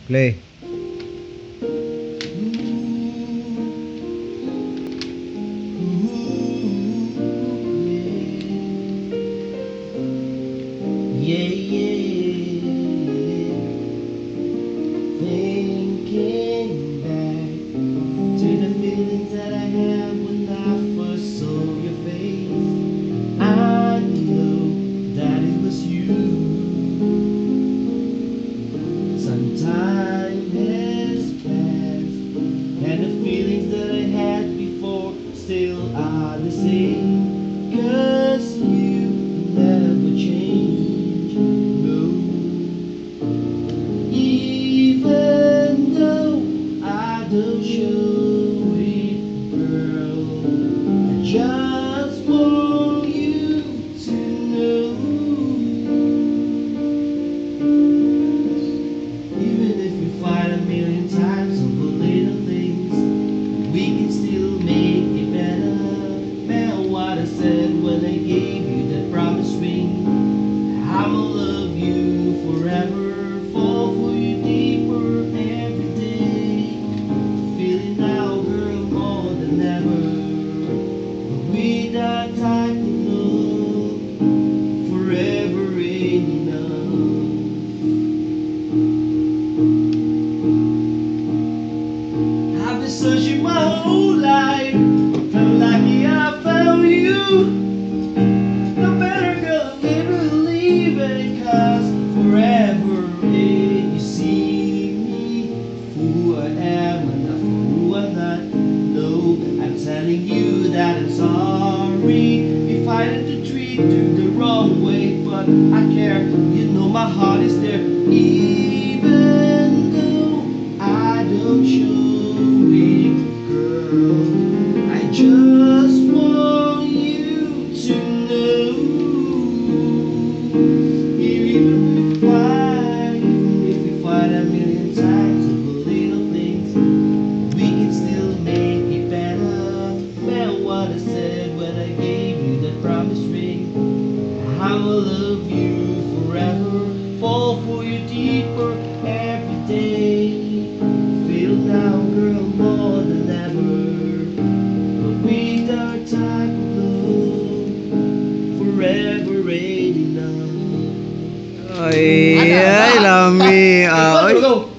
Play. Yeah, yeah. Thinking back to the feelings that I had when I first saw your face, I know that it was you. Some time has passed, and the feelings that I had before still are the same. 'Cause you never change, no. Even though I don't show it, girl, I just want you to know. Even if we fight a million times over little things, we can still make it better. Man, what I said when I gave you that promise ring, I'ma love you forever, fall for you deeper every day. Feeling now, girl, more than ever. With that type of love, forever ain't enough. I've been searching my whole life, felt lucky I found you. No better girl, never leave it, 'cause forever ain't you see me for who I am and not for who I'm not. No, I'm telling you that I'm sorry if I had to treat you the wrong way, but I care, you know my heart is there. Even though I don't show it, girl, I just want you to know. Even if we fight a million times over little things, we can still make it better. Man, what I said when I gave you that promise ring, I'ma love you forever, fall for you deeper every day. Feel now, girl, more than ever. But with our type of love, forever ain't enough. Ay, ay, lami. Go, go, go.